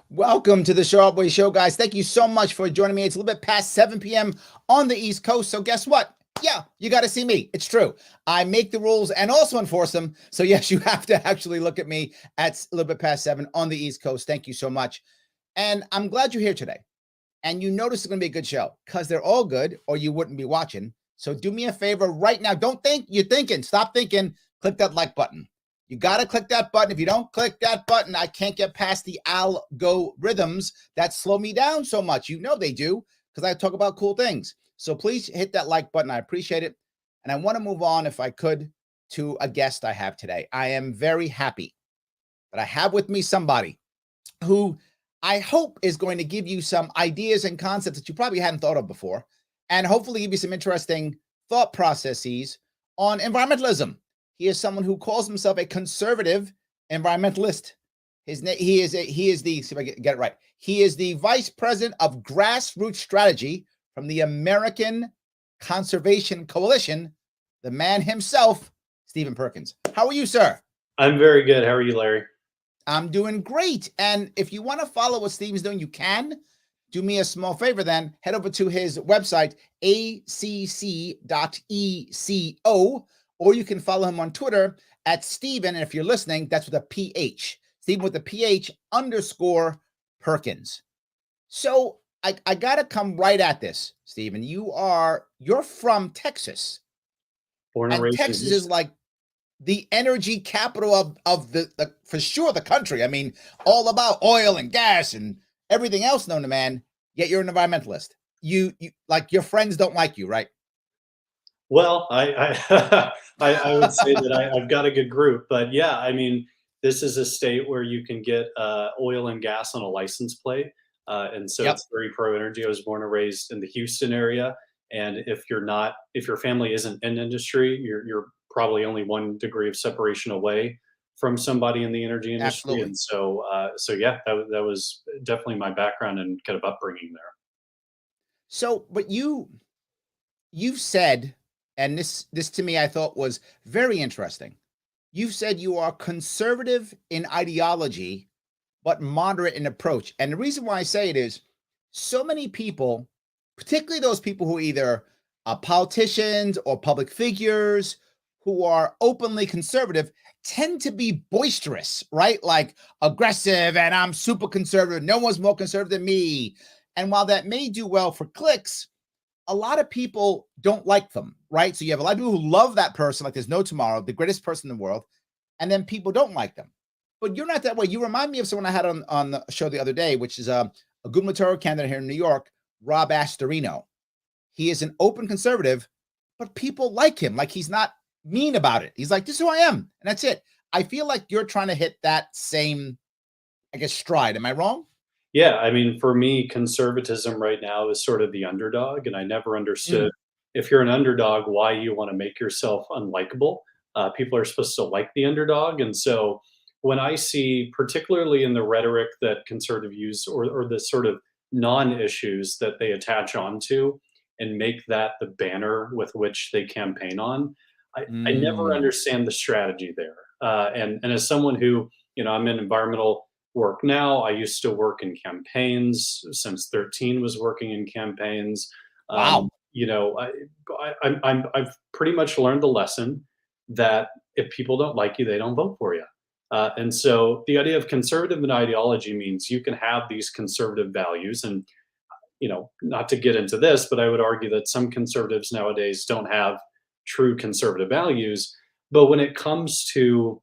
Welcome to the Show Up Way Show, guys. Thank you so much for joining me. It's a little bit past 7 p.m. on the East Coast. So guess what? Yeah, you got to see me. It's true. I make the rules and also enforce them. So yes, you have to actually look at me at a little bit past 7 on the East Coast. Thank you so much. And I'm glad you're here today. And you notice it's going to be a good show because they're all good or you wouldn't be watching. So do me a favor right now. Don't think you're thinking. Stop thinking. Click that like button. You got to click that button. If you don't click that button, I can't get past the algorithms that slow me down so much. You know they do because I talk about cool things. So please hit that like button. I appreciate it. And I want to move on, if I could, to a guest I have today. I am very happy that I have with me somebody who I hope is going to give you some ideas and concepts that you probably hadn't thought of before, and hopefully give you some interesting thought processes on environmentalism. He is someone who calls himself a conservative environmentalist. He is the, see if I get it right. He is the vice president of Grassroots strategy from the American Conservation Coalition, the man himself, Stephen Perkins. How are you, sir? I'm very good. How are you, Larry? I'm doing great. And if you want to follow what Stephen's doing, you can. Do me a small favor then. Head over to his website, acc.eco, or you can follow him on Twitter at Stephen. And if you're listening, that's with a PH. Stephen with a PH _ Perkins. So I got to come right at this, Stephen. You're from Texas. Born and raised Texas is like the energy capital of the for sure the country. I mean, all about oil and gas and everything else known to man, yet you're an environmentalist. You like your friends don't like you, right? Well, I would say that I've got a good group, but yeah, I mean, this is a state where you can get oil and gas on a license plate, and so it's very pro energy. I was born and raised in the Houston area, and if your family isn't in industry, you're probably only 1 degree of separation away from somebody in the energy industry. Absolutely. And so yeah, that was definitely my background and kind of upbringing there. So, but you've said, and this to me I thought was very interesting. You've said you are conservative in ideology, but moderate in approach. And the reason why I say it is so many people, particularly those people who either are politicians or public figures who are openly conservative, tend to be boisterous, right? Like aggressive, and I'm super conservative. No one's more conservative than me. And while that may do well for clicks, a lot of people don't like them, right? So you have a lot of people who love that person, like there's no tomorrow, the greatest person in the world, and then people don't like them. But you're not that way. You remind me of someone I had on the show the other day, which is a gubernatorial candidate here in New York, Rob Astorino. He is an open conservative, but people like him. Like he's not mean about it. He's like, this is who I am, and that's it. I feel like you're trying to hit that same, I guess, stride. Am I wrong? Yeah, I mean, for me, conservatism right now is sort of the underdog, and I never understood if you're an underdog, why you want to make yourself unlikable. People are supposed to like the underdog, and so when I see, particularly in the rhetoric that conservative use or the sort of non-issues that they attach onto and make that the banner with which they campaign on, I never understand the strategy there. And as someone who, I'm in environmental work now. I used to work in campaigns since 13, was working in campaigns. Wow. I've pretty much learned the lesson that if people don't like you, they don't vote for you. And so the idea of conservative and ideology means you can have these conservative values and, not to get into this, but I would argue that some conservatives nowadays don't have true conservative values. But when it comes to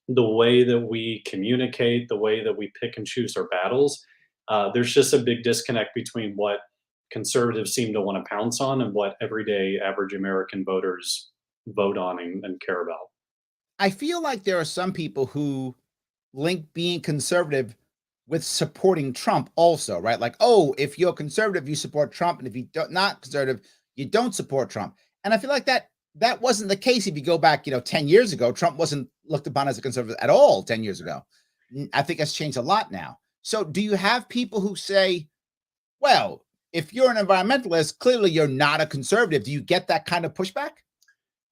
the way that we communicate, the way that we pick and choose our battles, there's just a big disconnect between what conservatives seem to want to pounce on and what everyday average American voters vote on and care about. I feel like there are some people who link being conservative with supporting Trump also, right? Like, oh, if you're conservative, you support Trump. And if you're not conservative, you don't support Trump. And I feel like that that wasn't the case. If you go back, 10 years ago, Trump wasn't looked upon as a conservative at all 10 years ago. I think that's changed a lot now. So do you have people who say, well, if you're an environmentalist, clearly you're not a conservative? Do you get that kind of pushback?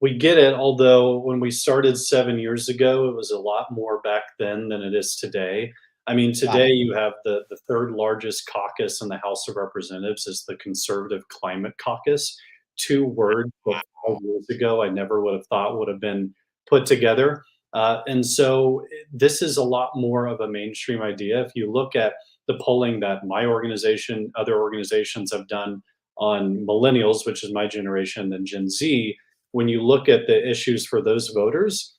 We get it, although when we started 7 years ago, it was a lot more back then than it is today. I mean, Got today it. you have the third largest caucus in the House of Representatives is the Conservative Climate Caucus. Two words that 5 years ago I never would have thought would have been put together. And so this is a lot more of a mainstream idea. If you look at the polling that my organization, other organizations have done on millennials, which is my generation, then Gen Z, when you look at the issues for those voters,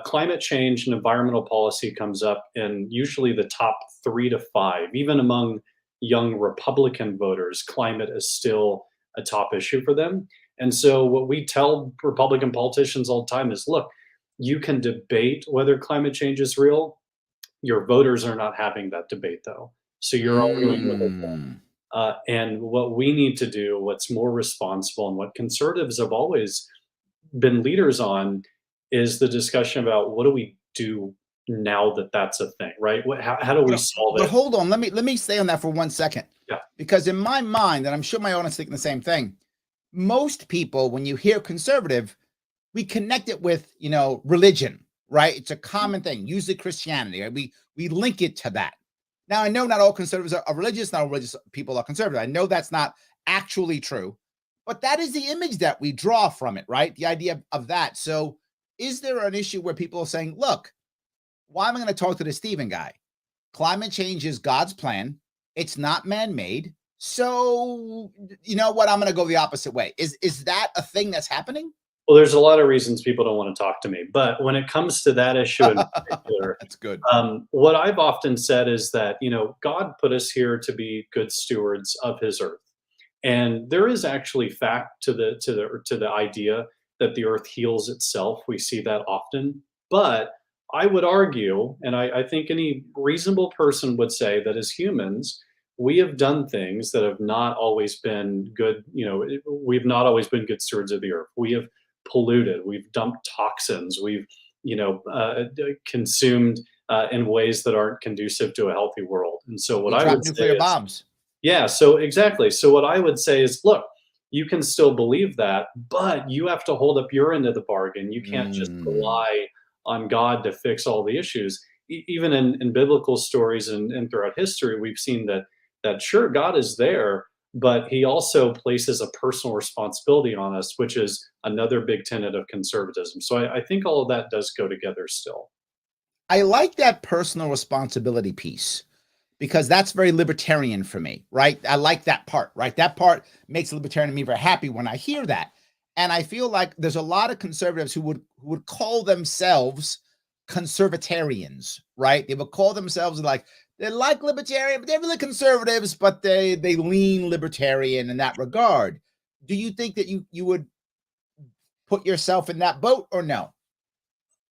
climate change and environmental policy comes up in usually the top 3 to 5. Even among young Republican voters, climate is still a top issue for them. And so, what we tell Republican politicians all the time is look, you can debate whether climate change is real. Your voters are not having that debate, though. So, you're arguing with them. Mm. And what we need to do, what's more responsible, and what conservatives have always been leaders on is the discussion about what do we do now that that's a thing, right? How do we solve But it? hold on, let me stay on that for 1 second. Yeah. Because in my mind, and I'm sure my audience is thinking the same thing, most people, when you hear conservative, we connect it with, religion, right? It's a common thing, usually Christianity. Right? We link it to that. Now, I know not all conservatives are religious, not all religious people are conservative. I know that's not actually true, but that is the image that we draw from it, right? The idea of that. So is there an issue where people are saying, look, why am I going to talk to the Stephen guy? Climate change is God's plan. It's not man-made. So you know what? I'm going to go the opposite way. Is that a thing that's happening? Well, there's a lot of reasons people don't want to talk to me, but when it comes to that issue in particular, That's good. what I've often said is that God put us here to be good stewards of His earth, and there is actually fact to the idea that the earth heals itself. We see that often, but I would argue, and I think any reasonable person would say that as humans, we have done things that have not always been good. We've not always been good stewards of the earth. We have polluted. We've dumped toxins. We've consumed in ways that aren't conducive to a healthy world. And so what We I drop would say nuclear is, bombs. yeah, so exactly. So what I would say is, look, you can still believe that, but you have to hold up your end of the bargain. You can't just Mm. rely on God to fix all the issues. Even in biblical stories and throughout history, we've seen that sure, God is there, but He also places a personal responsibility on us, which is another big tenet of conservatism. So I think all of that does go together still. I like that personal responsibility piece because that's very libertarian for me, right? I like that part, right? That part makes a libertarian me very happy when I hear that. And I feel like there's a lot of conservatives who would call themselves conservatarians, right? They would call themselves like they're like libertarian, but they're really conservatives, but they lean libertarian in that regard. Do you think that you would put yourself in that boat or no?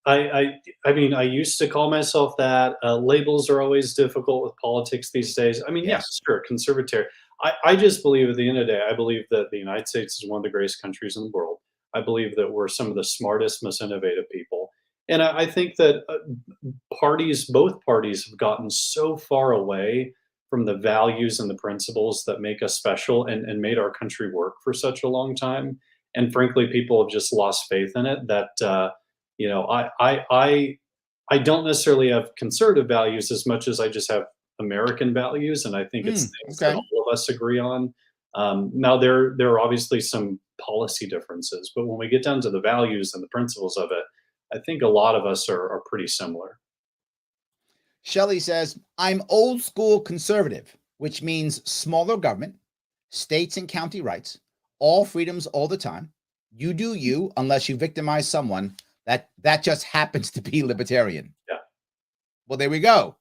I mean, I used to call myself that. Labels are always difficult with politics these days. I mean, yeah, Yes. sure, conservative. I just believe at the end of the day, I believe that the United States is one of the greatest countries in the world. I believe that we're some of the smartest, most innovative people. And I think that both parties have gotten so far away from the values and the principles that make us special and made our country work for such a long time. And frankly, people have just lost faith in it that, you know, I don't necessarily have conservative values as much as I just have American values, and I think it's things that Okay. all of us agree on. Now there are obviously some policy differences, but when we get down to the values and the principles of it, I think a lot of us are pretty similar. Shelley says, I'm old school conservative, which means smaller government, states and county rights, all freedoms all the time. You do you unless you victimize someone. That just happens to be libertarian. Yeah. Well, there we go.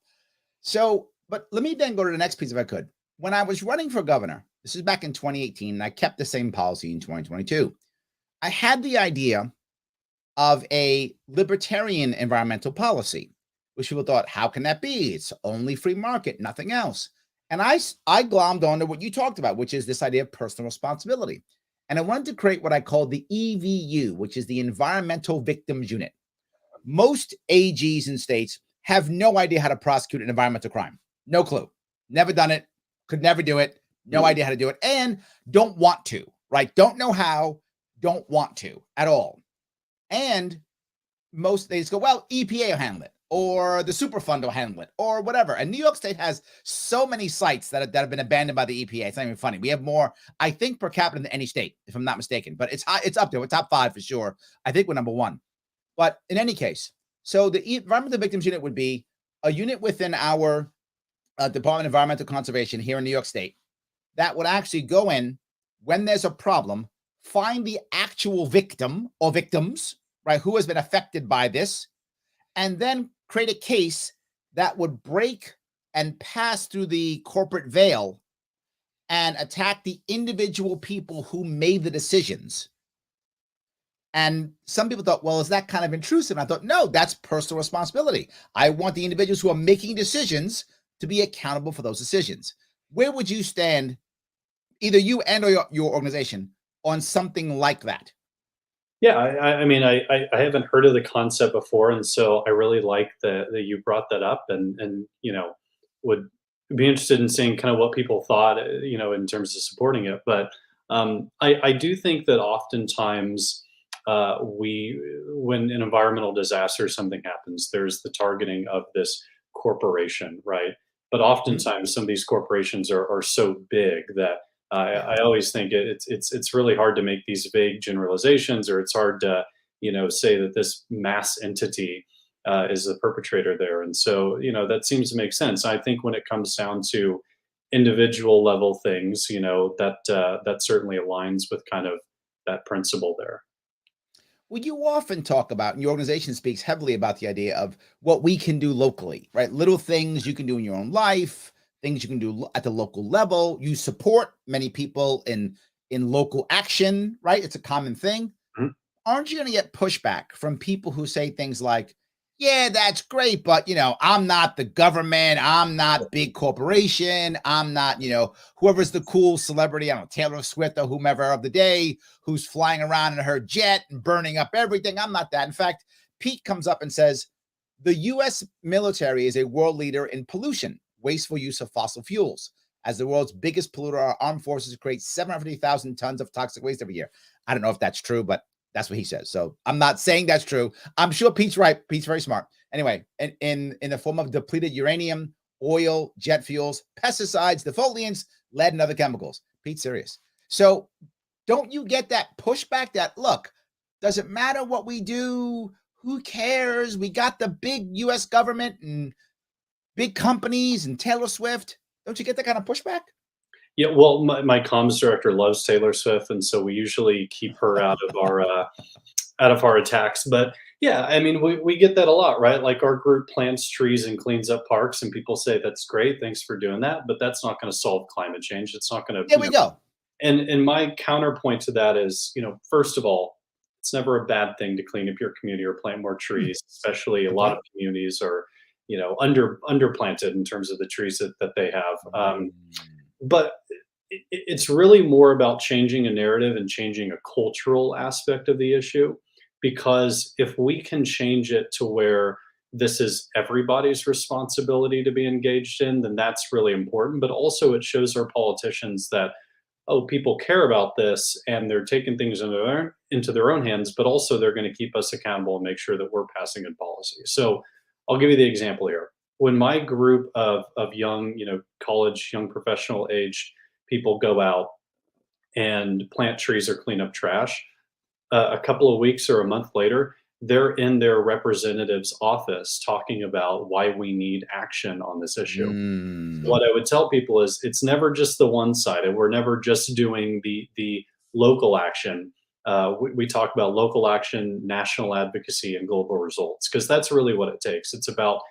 So, but let me then go to the next piece if I could. When I was running for governor, this is back in 2018, and I kept the same policy in 2022. I had the idea of a libertarian environmental policy, which people thought, how can that be? It's only free market, nothing else. And I glommed onto what you talked about, which is this idea of personal responsibility. And I wanted to create what I call the EVU, which is the Environmental Victims Unit. Most AGs in states have no idea how to prosecute an environmental crime. No clue. Never done it. Could never do it. No idea how to do it. And don't want to, right? Don't know how. Don't want to at all. And most they just go, well, EPA will handle it, or the Superfund will handle it, or whatever. And New York State has so many sites that have been abandoned by the EPA. It's not even funny. We have more, I think, per capita than any state, if I'm not mistaken. But it's high, it's up there. We're top 5 for sure. I think we're number 1. But in any case, so the Environmental Victims Unit would be a unit within our Department of Environmental Conservation here in New York State that would actually go in when there's a problem, find the actual victim or victims, right, who has been affected by this, and then create a case that would break and pass through the corporate veil and attack the individual people who made the decisions. And some people thought, well, is that kind of intrusive? And I thought, no, that's personal responsibility. I want the individuals who are making decisions to be accountable for those decisions. Where would you stand, either you and or your organization, on something like that? Yeah, I mean, I haven't heard of the concept before, and so I really like that you brought that up, and would be interested in seeing kind of what people thought, in terms of supporting it. But I do think that oftentimes when an environmental disaster, something happens, there's the targeting of this corporation, right? But oftentimes some of these corporations are so big that I always think it's really hard to make these vague generalizations, or it's hard to say that this mass entity is the perpetrator there. And so that seems to make sense. I think when it comes down to individual level things, that certainly aligns with kind of that principle there. Well, you often talk about, and your organization speaks heavily about the idea of what we can do locally, right? Little things you can do in your own life, things you can do at the local level. You support many people in local action, right? It's a common thing. Mhm. Aren't you going to get pushback from people who say things like, yeah, that's great, but I'm not the government, I'm not big corporation, I'm not, whoever's the cool celebrity, I don't know, Taylor Swift or whomever of the day, who's flying around in her jet and burning up everything. I'm not that. In fact, Pete comes up and says, the US military is a world leader in pollution, wasteful use of fossil fuels. As the world's biggest polluter, our armed forces create 750,000 tons of toxic waste every year. I don't know if that's true, but that's what he says. So I'm not saying that's true. I'm sure Pete's right. Pete's very smart. Anyway, in the form of depleted uranium, oil, jet fuels, pesticides, defoliants, lead, and other chemicals. Pete's serious. So don't you get that pushback that, look, doesn't matter what we do, who cares? We got the big US government and big companies and Taylor Swift. Don't you get that kind of pushback? Yeah, well, my comms director loves Taylor Swift, and so we usually keep her out of our attacks. But yeah, I mean, we get that a lot, right? Like our group plants trees and cleans up parks, and people say that's great, thanks for doing that, but that's not going to solve climate change. It's not going to. There we go. And my counterpoint to that is, first of all, it's never a bad thing to clean up your community or plant more trees, especially a lot of communities are, underplanted in terms of the trees that they have. But it's really more about changing a narrative and changing a cultural aspect of the issue, because if we can change it to where this is everybody's responsibility to be engaged in, then that's really important. But also it shows our politicians that, oh, people care about this and they're taking things into their own hands, but also they're going to keep us accountable and make sure that we're passing good policy. So I'll give you the example here. When my group of young, college, young professional age people go out and plant trees or clean up trash, a couple of weeks or a month later, they're in their representative's office talking about why we need action on this issue. What I would tell people is it's never just the one-sided. We're never just doing the local action. We talk about local action, national advocacy, and global results, because that's really what it takes. It's about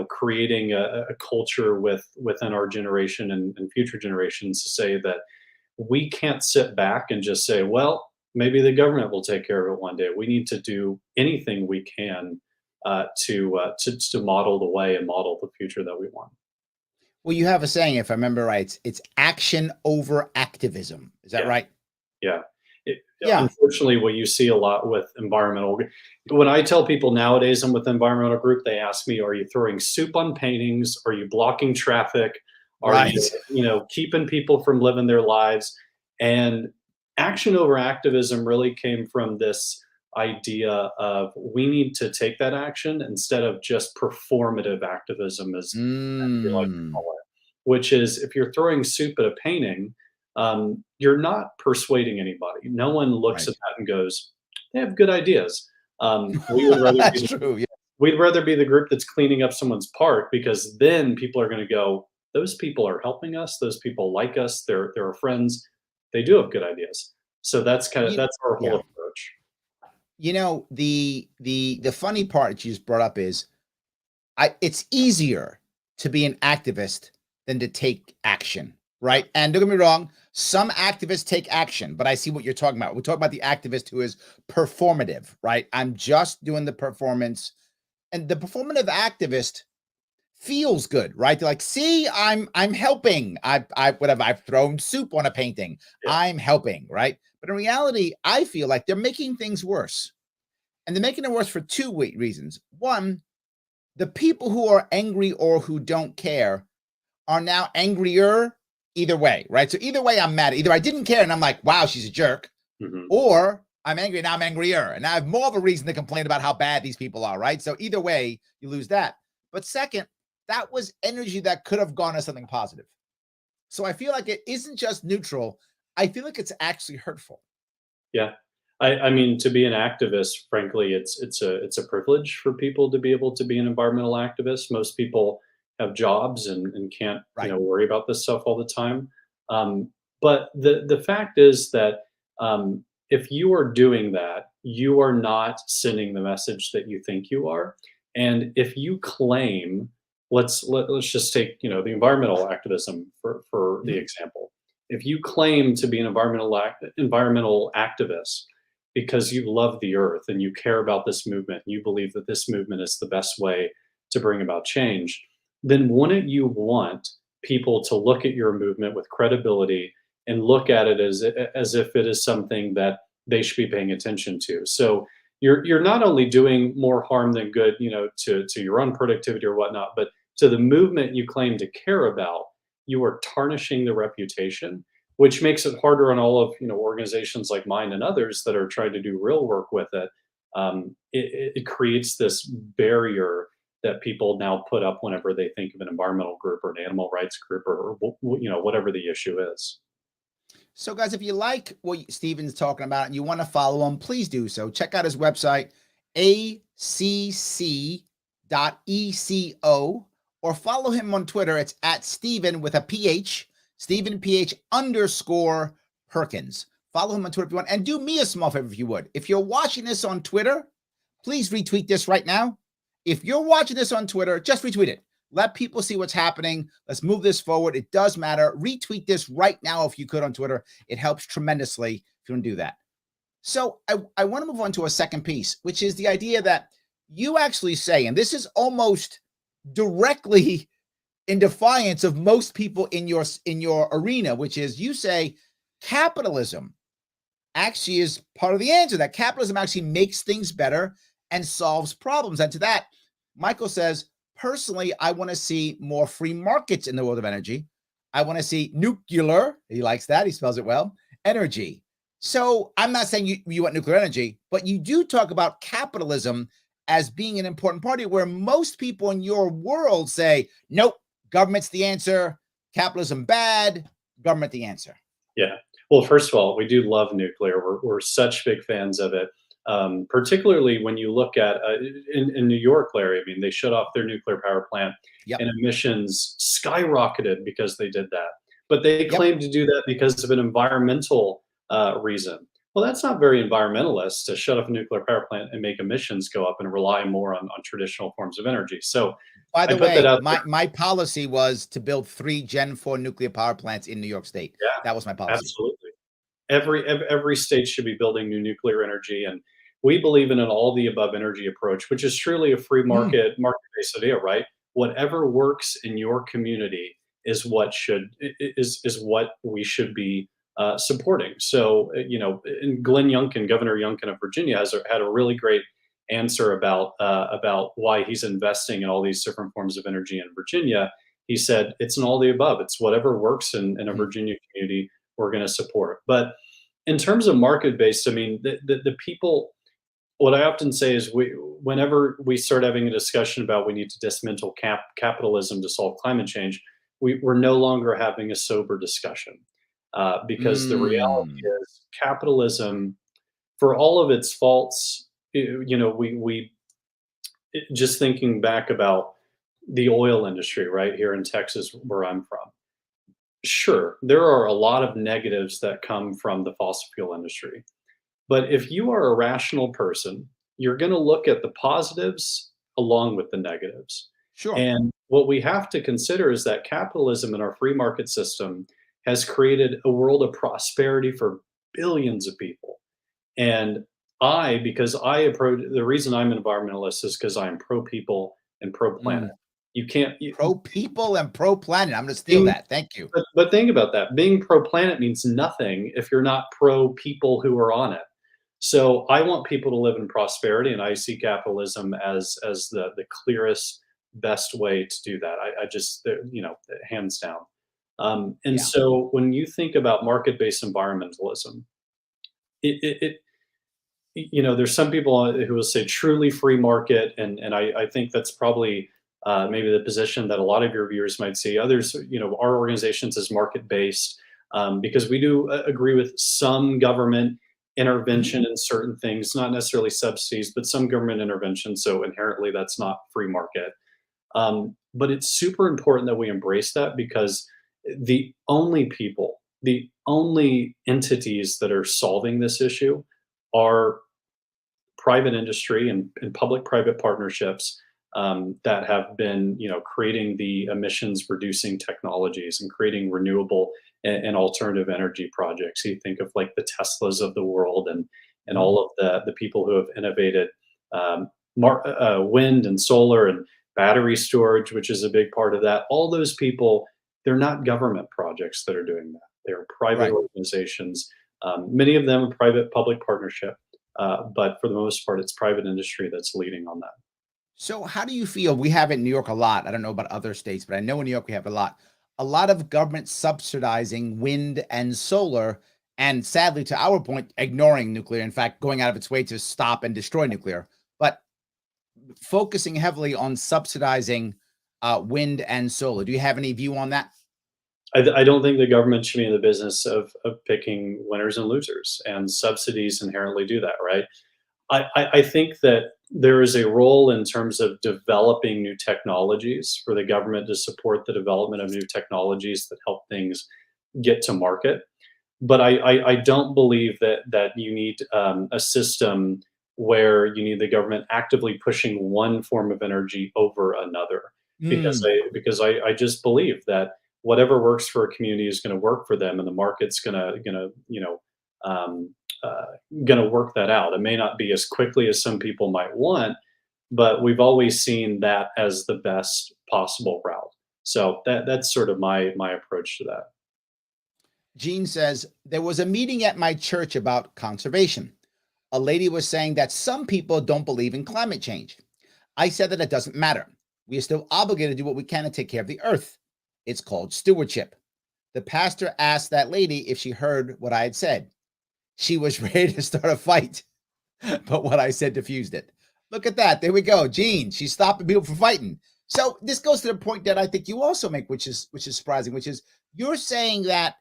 creating a culture within our generation and future generations to say that we can't sit back and just say, well, maybe the government will take care of it one day. We need to do anything we can to model the way and model the future that we want. Well, you have a saying, if I remember right, it's action over activism. Is that right? Yeah. Yeah. Unfortunately, what you see a lot with environmental, when I tell people nowadays I'm with environmental group, they ask me, are you throwing soup on paintings? Are you blocking traffic? Are Right. you keeping people from living their lives? And action over activism really came from this idea of we need to take that action instead of just performative activism, as we like to Mm. call it, which is if you're throwing soup at a painting, you're not persuading anybody. No one looks at Right. that and goes, "They have good ideas." We would rather That's be true. Yeah. we'd rather be the group that's cleaning up someone's park, because then people are going to go, "Those people are helping us. Those people like us. They're our friends. They do have good ideas." So You, that's our whole yeah. approach. The funny part that you just brought up is it's easier to be an activist than to take action, Yeah, right? And don't get me wrong, some activists take action, but I see what you're talking about. We're talking about the activist who is performative, right? I'm just doing the performance, and the performative activist feels good, right? They're like, see, I'm helping. I've thrown soup on a painting. yeah, I'm helping, right? But in reality, I feel like they're making things worse. And they're making it worse for two reasons. One, the people who are angry or who don't care are now angrier either way, right? So either way, I'm mad. Either I didn't care and I'm like, wow, she's a jerk, hmm or I'm angry and now I'm angrier. And I have more of a reason to complain about how bad these people are, right? So either way, you lose that. But second, that was energy that could have gone to something positive. So I feel like it isn't just neutral. I feel like it's actually hurtful. yeah. I mean, to be an activist, frankly, it's a privilege for people to be able to be an environmental activist. Most people have jobs and can't Right. worry about this stuff all the time. But the fact is that if you are doing that, you are not sending the message that you think you are. And if you claim, let's just take the environmental activism for the Mhm. example. If you claim to be an environmental activist because you love the earth and you care about this movement, you believe that this movement is the best way to bring about change, then wouldn't you want people to look at your movement with credibility and look at it as if it is something that they should be paying attention to? So you're not only doing more harm than good, to your own productivity or whatnot, but to the movement you claim to care about, you are tarnishing the reputation, which makes it harder on all of organizations like mine and others that are trying to do real work with it. It creates this barrier that people now put up whenever they think of an environmental group or an animal rights group, or whatever the issue is. So, guys, if you like what Steven's talking about and you want to follow him, please do so. Check out his website, acc.eco, or follow him on Twitter. It's at Steven with a PH, Steven PH underscore Perkins. Follow him on Twitter if you want. And do me a small favor if you would. If you're watching this on Twitter, please retweet this right now. If you're watching this on Twitter, just retweet it. Let people see what's happening. Let's move this forward. It does matter. Retweet this right now if you could on Twitter. It helps tremendously if you want to do that. So I want to move on to a second piece, which is the idea that you actually say, and this is almost directly in defiance of most people in your arena, which is you say capitalism actually is part of the answer, that capitalism actually makes things better and solves problems. And to that, Michael says, personally, I want to see more free markets in the world of energy. I want to see nuclear, he likes that, he spells it well, energy. So I'm not saying you want nuclear energy, but you do talk about capitalism as being an important party where most people in your world say, nope, government's the answer, capitalism bad, government the answer. Yeah. Well, first of all, we do love nuclear. We're such big fans of it. Particularly when you look at in New York, Larry. I mean, they shut off their nuclear power plant, Yep. and emissions skyrocketed because they did that. But they Yep. claim to do that because of an environmental reason. Well, that's not very environmentalist to shut off a nuclear power plant and make emissions go up and rely more on traditional forms of energy. So By I the put that way, out there. my policy was to build 3 Gen 4 nuclear power plants in New York State. Yeah, That was my policy. absolutely. Every state should be building new nuclear energy, and we believe in an all the above energy approach, which is truly a free Mm, market based idea, right? Whatever works in your community is what we should be supporting. So, and Glenn Youngkin, Governor Youngkin of Virginia, had a really great answer about why he's investing in all these different forms of energy in Virginia. He said it's an all the above. It's whatever works in a Mhm. Virginia community, we're going to support. But in terms of market based, I mean, the people. What I often say is, whenever we start having a discussion about we need to dismantle capitalism to solve climate change, we're no longer having a sober discussion, because the reality Mm. is capitalism, for all of its faults, we just thinking back about the oil industry right here in Texas, where I'm from. Sure, there are a lot of negatives that come from the fossil fuel industry. But if you are a rational person, you're going to look at the positives along with the negatives. Sure. And what we have to consider is that capitalism in our free market system has created a world of prosperity for billions of people. And because I approach, the reason I'm an environmentalist is because I'm pro people and pro planet. Mm. You can't, Pro people and pro planet. I'm going to steal being, that. Thank you. but think about that. Being pro planet means nothing if you're not pro people who are on it. So I want people to live in prosperity, and I see capitalism as the clearest, best way to do that. I just, hands down. And Yeah. so when you think about market-based environmentalism, it there's some people who will say truly free market, and I think that's probably maybe the position that a lot of your viewers might see. Others, our organizations is market based, because we do agree with some government Mhm. intervention in certain things, not necessarily subsidies, but some government intervention. So inherently, that's not free market. But it's super important that we embrace that, because the only entities that are solving this issue are private industry and public-private partnerships, that have been, creating the emissions reducing technologies and creating renewable and alternative energy projects. You think of like the Teslas of the world, and Mhm. all of the people who have innovated, wind and solar and battery storage, which is a big part of that. All those people, they're not government projects that are doing that. They're private Right. organizations. Many of them are private-public partnership, but for the most part, it's private industry that's leading on that. So how do you feel? We have it in New York a lot. I don't know about other states, but I know in New York we have a lot. A lot of government subsidizing wind and solar, and sadly, to our point, ignoring nuclear. In fact, going out of its way to stop and destroy nuclear, but focusing heavily on subsidizing wind and solar. Do you have any view on that? I don't think the government should be in the business of picking winners and losers, and subsidies inherently do that, right? I think that there is a role in terms of developing new technologies for the government to support the development of new technologies that help things get to market. But I don't believe that you need a system where you need the government actively pushing one form of energy over another, because Mm, I just believe that whatever works for a community is going to work for them, and the market's um, uh, going to work that out. It may not be as quickly as some people might want, but we've always seen that as the best possible route. So that's sort of my approach to that. Gene says there was a meeting at my church about conservation. A lady was saying that some people don't believe in climate change. I said that it doesn't matter. We are still obligated to do what we can to take care of the earth. It's called stewardship. The pastor asked that lady if she heard what I had said. She was ready to start a fight, but what I said diffused it. Look at that. There we go. Gene, she's stopping people from fighting. So this goes to the point that I think you also make, which is surprising, which is you're saying that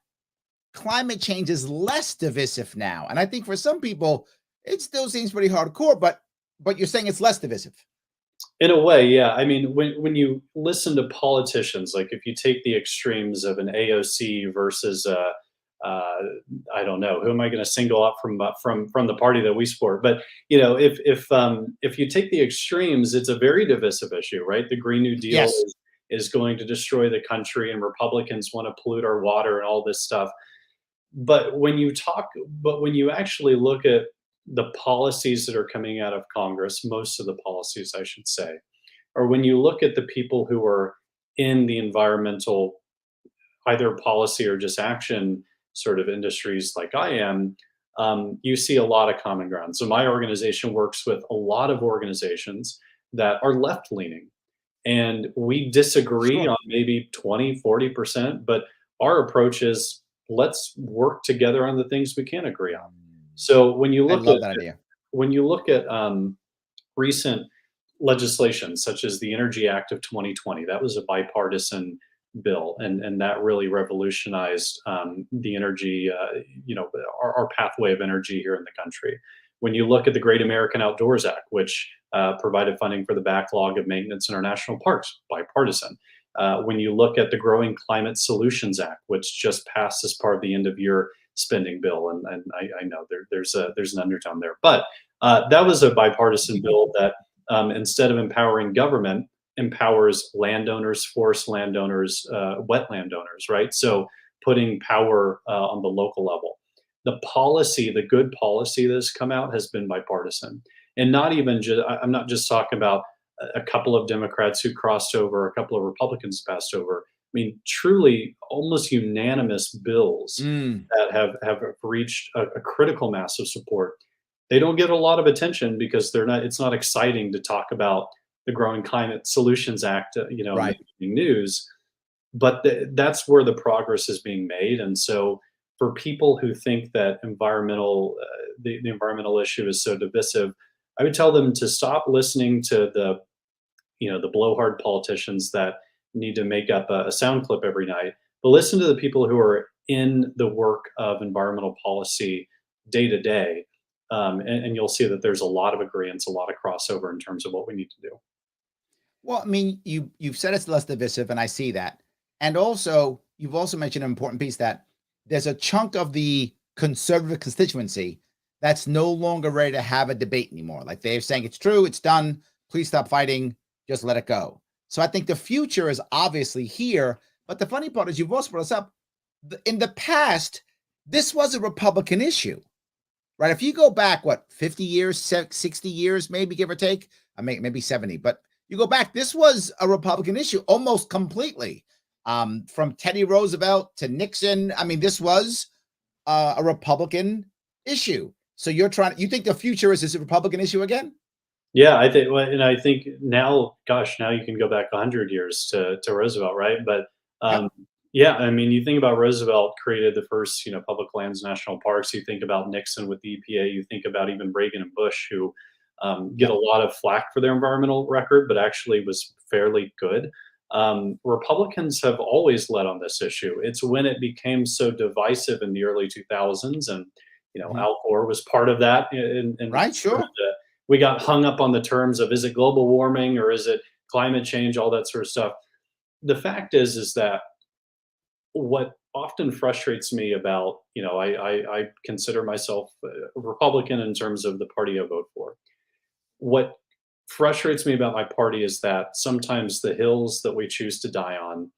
climate change is less divisive now. And I think for some people, it still seems pretty hardcore, but you're saying it's less divisive. In a way, yeah. I mean, when you listen to politicians, like if you take the extremes of an AOC versus uh, I don't know, who am I going to single out from the party that we support? But if you take the extremes, it's a very divisive issue, right? The Green New Deal Yes. is going to destroy the country, and Republicans want to pollute our water and all this stuff. But when you actually look at the policies that are coming out of Congress, most of the policies, I should say, or when you look at the people who are in the environmental, either policy or just action, sort of industries like I am, you see a lot of common ground. So my organization works with a lot of organizations that are left leaning, and we disagree Sure. on maybe 20, 40%, but our approach is let's work together on the things we can agree on. So I love that idea. when you look at recent legislation, such as the Energy Act of 2020. That was a bipartisan bill, and that really revolutionized the energy, our pathway of energy here in the country. When you look at the Great American Outdoors Act, which provided funding for the backlog of maintenance in our national parks, bipartisan. When you look at the Growing Climate Solutions Act, which just passed as part of the end of year spending bill, and I know there's an undertone there, but that was a bipartisan bill that instead of empowering government, empowers landowners, forest landowners, wetland owners, right? So putting power on the local level. The policy, the good policy that has come out has been bipartisan. And not even just, I'm not just talking about a couple of Democrats who crossed over, a couple of Republicans passed over. I mean, truly almost unanimous bills that have reached a critical mass of support. They don't get a lot of attention because it's not exciting to talk about the Growing Climate Solutions Act, Right. making news, but that's where the progress is being made. And so for people who think that the environmental issue is so divisive, I would tell them to stop listening to the blowhard politicians that need to make up a sound clip every night, but listen to the people who are in the work of environmental policy day to day. And you'll see that there's a lot of agreements, a lot of crossover in terms of what we need to do. Well, I mean, you've said it's less divisive, and I see that. And also, you've also mentioned an important piece that there's a chunk of the conservative constituency that's no longer ready to have a debate anymore. Like they're saying it's true, it's done, please stop fighting, just let it go. So I think the future is obviously here. But the funny part is you've also brought us up. In the past, this was a Republican issue, right? If you go back, 50 years, 60 years, maybe give or take, maybe 70, but you go back, this was a Republican issue almost completely. From Teddy Roosevelt to Nixon. I mean, this was a Republican issue. So you think the future is this a Republican issue again? Yeah, I think now, gosh, now you can go back 100 years to Roosevelt, right? But Yep. yeah, I mean, you think about Roosevelt created the first, public lands national parks. You think about Nixon with the EPA. You think about even Reagan and Bush, who get a Yep. lot of flack for their environmental record, but actually was fairly good. Republicans have always led on this issue. It's when it became so divisive in the early 2000s, and Mhm. Al Gore was part of that. Right. Sure. We got hung up on the terms of, is it global warming or is it climate change, all that sort of stuff. The fact is that what often frustrates me about, I consider myself a Republican in terms of the party I vote for. What frustrates me about my party is that sometimes the hills that we choose to die on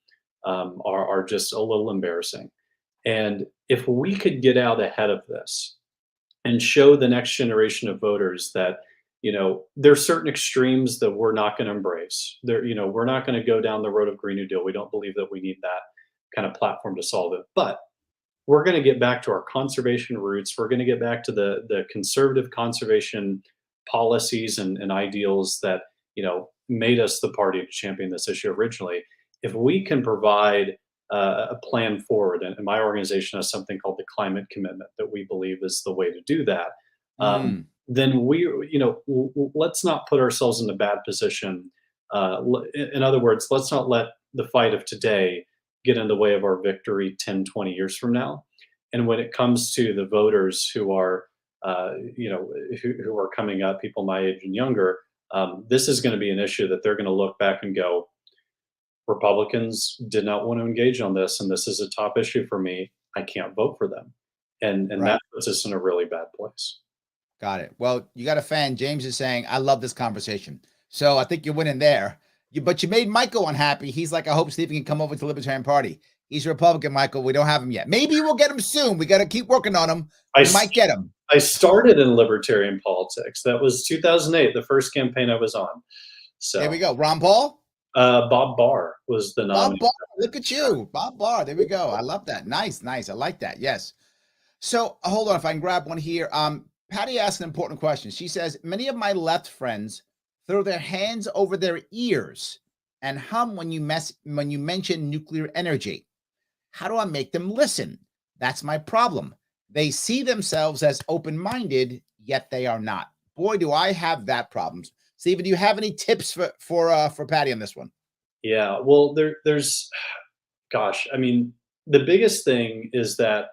are just a little embarrassing. And if we could get out ahead of this and show the next generation of voters that, there's certain extremes that we're not going to embrace. We're not going to go down the road of Green New Deal. We don't believe that we need that kind of platform to solve it. But we're going to get back to our conservation roots. We're going to get back to the conservative conservation policies and ideals that made us the party to champion this issue originally. If we can provide a plan forward, and my organization has something called the climate commitment that we believe is the way to do that, then let's not put ourselves in a bad position. In other words, let's not let the fight of today get in the way of our victory 10, 20 years from now. And when it comes to the voters who are who are coming up, people my age and younger, this is going to be an issue that they're going to look back and go, Republicans did not want to engage on this, and this is a top issue for me. I can't vote for them. And Right. that puts us in a really bad place. Got it. Well, you got a fan. James is saying, I love this conversation. So I think you're winning there. But you made Michael unhappy. He's like, I hope Stephen can come over to the Libertarian Party. He's a Republican, Michael. We don't have him yet. Maybe we'll get him soon. We got to keep working on him. We might get him. I started in libertarian politics. That was 2008, the first campaign I was on. So there we go. Ron Paul? Bob Barr was the Bob nominee. Barr, look at you. Bob Barr. There we go. I love that. Nice, nice. I like that. Yes. So hold on, if I can grab one here. Patty asked an important question. She says, many of my left friends throw their hands over their ears and hum when you mention nuclear energy. How do I make them listen? That's my problem. They see themselves as open-minded, yet they are not. Boy, do I have that problem. Stephen, do you have any tips for Patty on this one? Yeah, well, there's, gosh, I mean, the biggest thing is that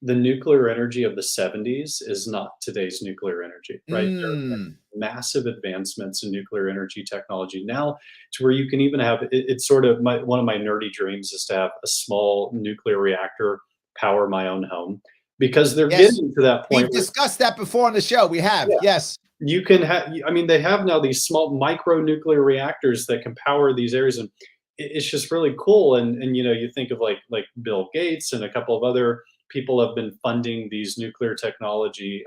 the nuclear energy of the 70s is not today's nuclear energy, right? There have Mm, been massive advancements in nuclear energy technology now to where you can even have it's sort of one of my nerdy dreams is to have a small nuclear reactor power my own home because they're yes, getting to that point we've where discussed that before on the show. We have, yeah, yes. you can have, I mean, they have now these small micro nuclear reactors that can power these areas, and it's just really cool. And you know, you think of like Bill Gates and a couple of other people have been funding these nuclear technology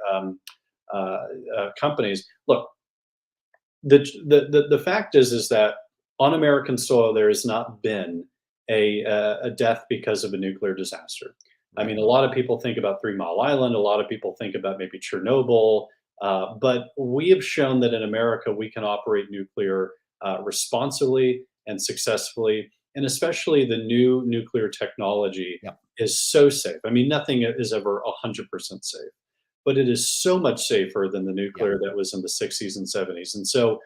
companies. Look, the fact is that on American soil there has not been a death because of a nuclear disaster. I Right. mean, a lot of people think about 3 Mile Island. A lot of people think about maybe Chernobyl. But we have shown that in America we can operate nuclear responsibly and successfully, and especially the new nuclear technology Yep. is so safe. I mean, nothing is ever 100% safe, but it is so much safer than the Yep. nuclear that was in the 60s and 70s. And so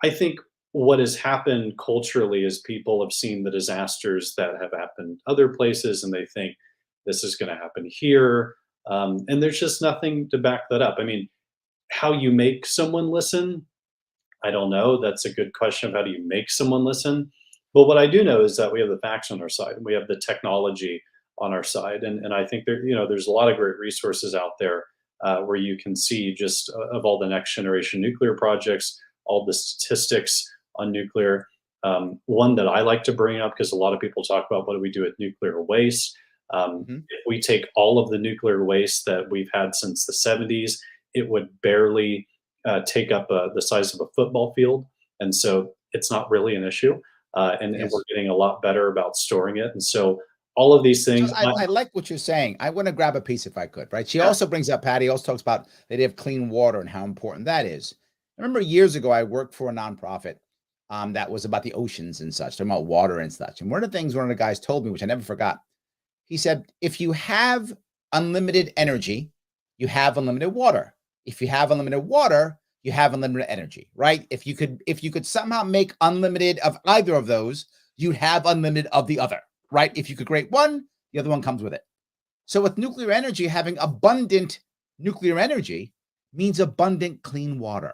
I think what has happened culturally is people have seen the disasters that have happened other places and they think this is going to happen here. And there's just nothing to back that up. I mean, how you make someone listen, I don't know. That's a good question of how do you make someone listen. But what I do know is that we have the facts on our side and we have the technology on our side. And I think there, you know, there's a lot of great resources out there where you can see just of all the next generation nuclear projects, all the statistics on nuclear. One that I like to bring up because a lot of people talk about what do we do with nuclear waste. Mhm. If we take all of the nuclear waste that we've had since the 70s, it would barely take up the size of a football field. And so it's not really an issue. And we're Yes. getting a lot better about storing it. And so all of these So things, I like what you're saying. I want to grab a piece if I could, right? She yeah, also brings up, Patty also talks about the idea of clean water and how important that is. I remember years ago, I worked for a nonprofit that was about the oceans and such, talking about water and such. And one of the things one of the guys told me, which I never forgot, he said, if you have unlimited energy, you have unlimited water. If you have unlimited water, you have unlimited energy, right? If you could somehow make unlimited of either of those, you'd have unlimited of the other, right? If you could create one, the other one comes with it. So with nuclear energy, having abundant nuclear energy means abundant clean water,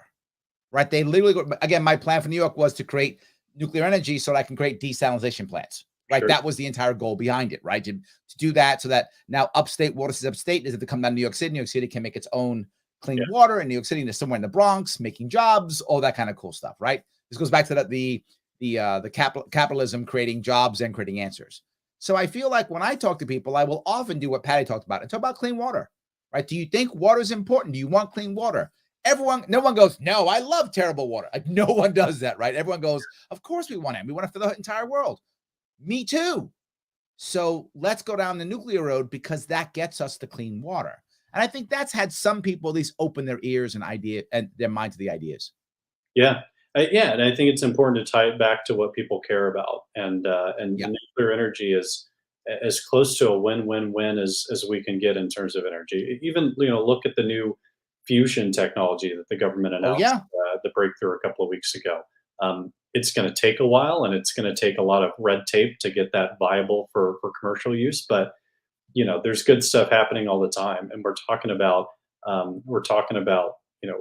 right? They literally go, again, my plan for New York was to create nuclear energy so that I can create desalination plants, right? sure, That was the entire goal behind it, right? To do that so that now upstate water is upstate is to come down to New York City can make its own yeah, clean water, and New York City is somewhere in the Bronx, making jobs, all that kind of cool stuff, right? This goes back to the capitalism creating jobs and creating answers. So I feel like when I talk to people, I will often do what Patty talked about and talk about clean water, right? Do you think water is important? Do you want clean water? No one goes, no, I love terrible water. Like, no one does that, right? Everyone goes, of course we want it. We want it for the entire world. Me too. So let's go down the nuclear road because that gets us to clean water. And I think that's had some people at least open their ears and their mind to the ideas. yeah. Yeah, and I think it's important to tie it back to what people care about, and Yeah. nuclear energy is as close to a win-win-win as we can get in terms of energy. Even you know, look at the new fusion technology that the government Oh announced yeah. the breakthrough a couple of weeks ago. It's going to take a while, and it's going to take a lot of red tape to get that viable for commercial use. But you know, there's good stuff happening all the time, and we're talking about you know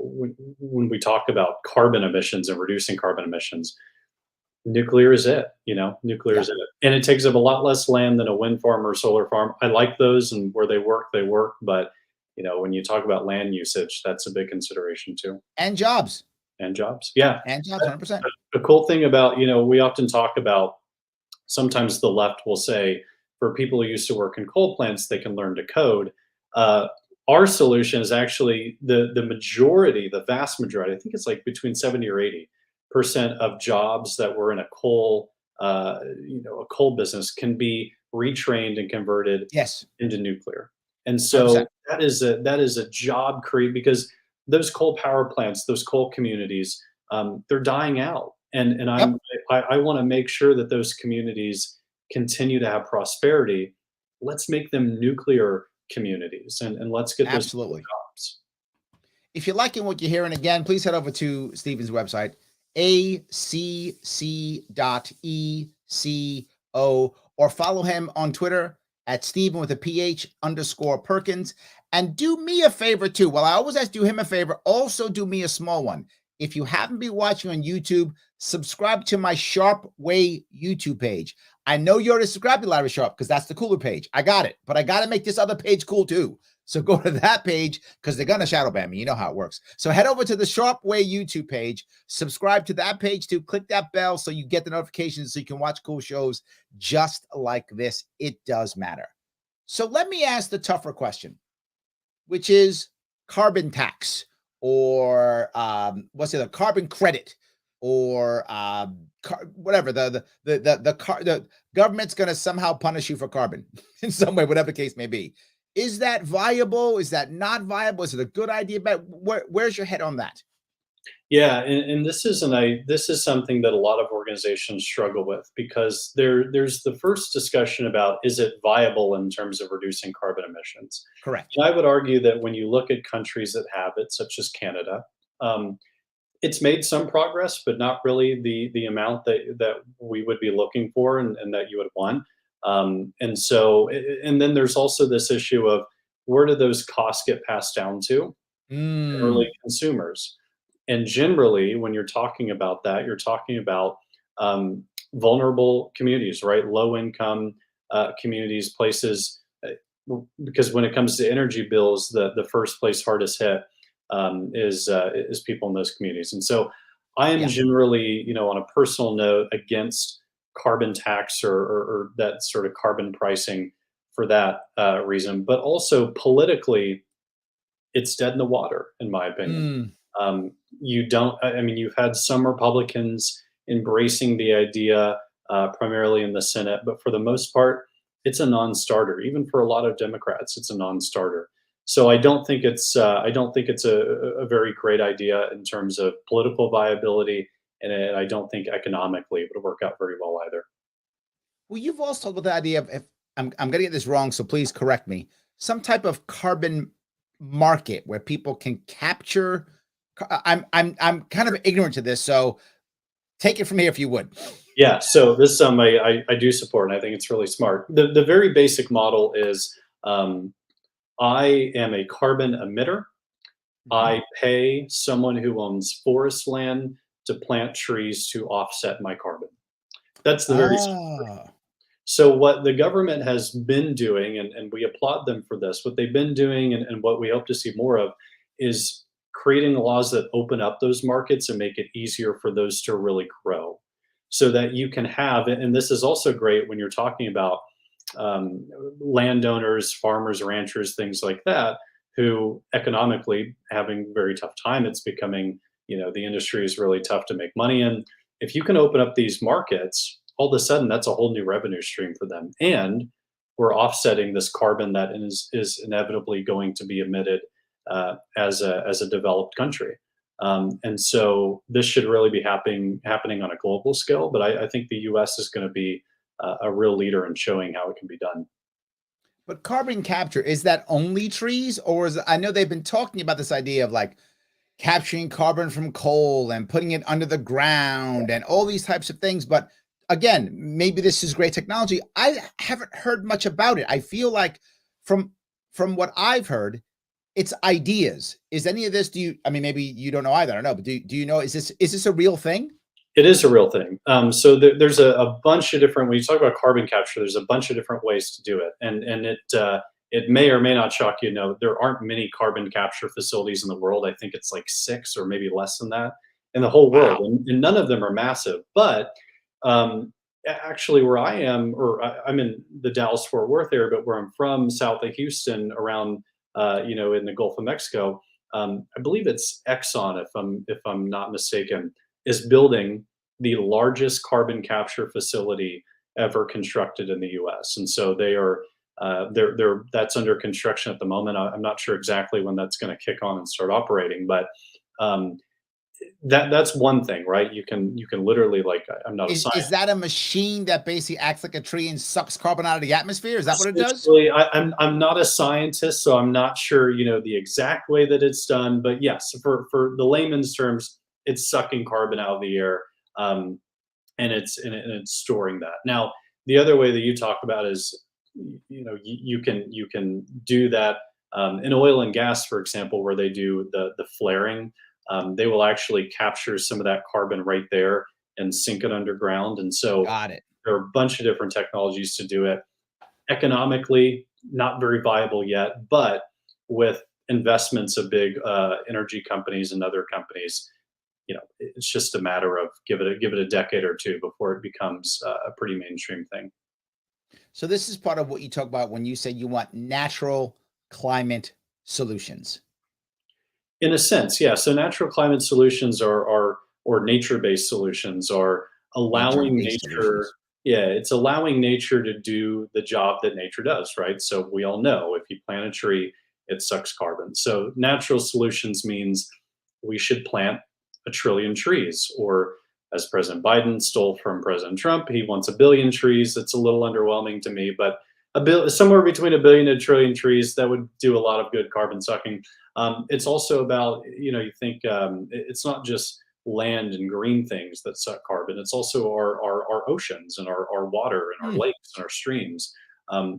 when we talk about carbon emissions and reducing carbon emissions, nuclear is it. You know, nuclear Yeah. is it, and it takes up a lot less land than a wind farm or solar farm. I like those, and where they work, but you know, when you talk about land usage, that's a big consideration too, And jobs. and jobs. Yeah, And jobs, 100%. the cool thing about you know we often talk about sometimes the left will say for people who used to work in coal plants they can learn to code. uh, our solution is actually the majority, the vast majority, I think it's like between 70 or 80% of jobs that were in a coal a coal business can be retrained and converted Yes, into nuclear. And 100%. so that is a job create because those coal power plants, those coal communities, they're dying out. And Yep, I want to make sure that those communities continue to have prosperity. Let's make them nuclear communities and let's get those people absolutely. jobs. If you're liking what you're hearing again, please head over to Stephen's website, acc.eco, or follow him on Twitter at Stephen with a PH underscore Perkins. And do me a favor too. Well, I always ask do him a favor. Also do me a small one. If you haven't been watching on YouTube, subscribe to my Sharp Way YouTube page. I know you already subscribed to Larry Sharp because that's the cooler page. I got it, but I got to make this other page cool too. So go to that page because they're going to shadow ban me. You know how it works. So head over to the Sharp Way YouTube page, subscribe to that page too, click that bell so you get the notifications so you can watch cool shows just like this. It does matter. So let me ask the tougher question, which is carbon tax or what's it, a carbon credit or whatever. The government's going to somehow punish you for carbon in some way, whatever the case may be. Is that viable? Is that not viable? Is it a good idea? But where's your head on that? Yeah, and this is something that a lot of organizations struggle with because there's the first discussion about is it viable in terms of reducing carbon emissions. Correct. And I would argue that when you look at countries that have it, such as Canada, it's made some progress, but not really the amount that we would be looking for and that you would want. And then there's also this issue of where do those costs get passed down to early Mm, consumers? And generally, when you're talking about that, you're talking about vulnerable communities, right? Low income communities, places, because when it comes to energy bills, the first place hardest hit is people in those communities. And so I am yeah. generally, on a personal note, against carbon tax or that sort of carbon pricing for that reason. But also politically, it's dead in the water, in my opinion. Mm, You don't. I mean, you've had some Republicans embracing the idea, primarily in the Senate, but for the most part, it's a non-starter. Even for a lot of Democrats, it's a non-starter. So I don't think it's. I don't think it's a very great idea in terms of political viability, and I don't think economically it would work out very well either. well, you've also talked about the idea of if I'm going to get this wrong, so please correct me. Some type of carbon market where people can capture. I'm kind of ignorant to this, so take it from here if you would. Yeah, so this is I do support, and I think it's really smart. The very basic model is I am a carbon emitter. Mhm. I pay someone who owns forest land to plant trees to offset my carbon. That's the very simple. Ah, So what the government has been doing, and we applaud them for this, what they've been doing and what we hope to see more of is creating laws that open up those markets and make it easier for those to really grow. So that you can have, and this is also great when you're talking about um, landowners, farmers, ranchers, things like that, who economically having a very tough time. It's becoming, the industry is really tough to make money in. If you can open up these markets, all of a sudden that's a whole new revenue stream for them. And we're offsetting this carbon that is inevitably going to be emitted as a developed country. And so this should really be happening on a global scale. But I think the U.S. is going to be a real leader in showing how it can be done. but carbon capture, is that only trees, or is I know they've been talking about this idea of like capturing carbon from coal and putting it under the ground and all these types of things. But again, maybe this is great technology. I haven't heard much about it. I feel like from from what I've heard, it's ideas. Is any of this, do you, I mean, maybe you don't know either. I don't know, but do you know, is this a real thing? It is a real thing. So there's a bunch of different. When you talk about carbon capture, there's a bunch of different ways to do it, and it may or may not shock you. No, there aren't many carbon capture facilities in the world. I think it's like six or maybe less than that in the whole world, Wow. and none of them are massive. But actually, where I am, I'm in the Dallas Fort Worth area, but where I'm from, south of Houston, around in the Gulf of Mexico, I believe it's Exxon, if I'm not mistaken, is building the largest carbon capture facility ever constructed in the U.S. And so that's under construction at the moment. I'm not sure exactly when that's going to kick on and start operating, but um, that's one thing, right? You can literally, like, I'm not a Is scientist. that a machine that basically acts like a tree and sucks carbon out of the atmosphere? Is that what it does? Essentially, I'm not a scientist, so I'm not sure, the exact way that it's done. But yes, for the layman's terms, it's sucking carbon out of the air, um, and it's storing that. Now, the other way that you talk about is, you can do that in oil and gas, for example, where they do the flaring. They will actually capture some of that carbon right there and sink it underground. And so Got it. there are a bunch of different technologies to do it. Economically, not very viable yet, but with investments of big energy companies and other companies, it's just a matter of give it a decade or two before it becomes a pretty mainstream thing. So this is part of what you talk about when you say you want natural climate solutions. In a sense, yeah. So natural climate solutions or nature-based solutions are allowing Nature-based nature. solutions. Yeah, it's allowing nature to do the job that nature does, right? So we all know if you plant a tree, it sucks carbon. So natural solutions means we should plant 1 trillion trees, or as President Biden stole from President Trump, he wants 1 billion trees. It's a little underwhelming to me, but somewhere between 1 billion and 1 trillion trees, that would do a lot of good carbon sucking. It's also about, you think it's not just land and green things that suck carbon. It's also our oceans and our water and our Hmm. lakes and our streams.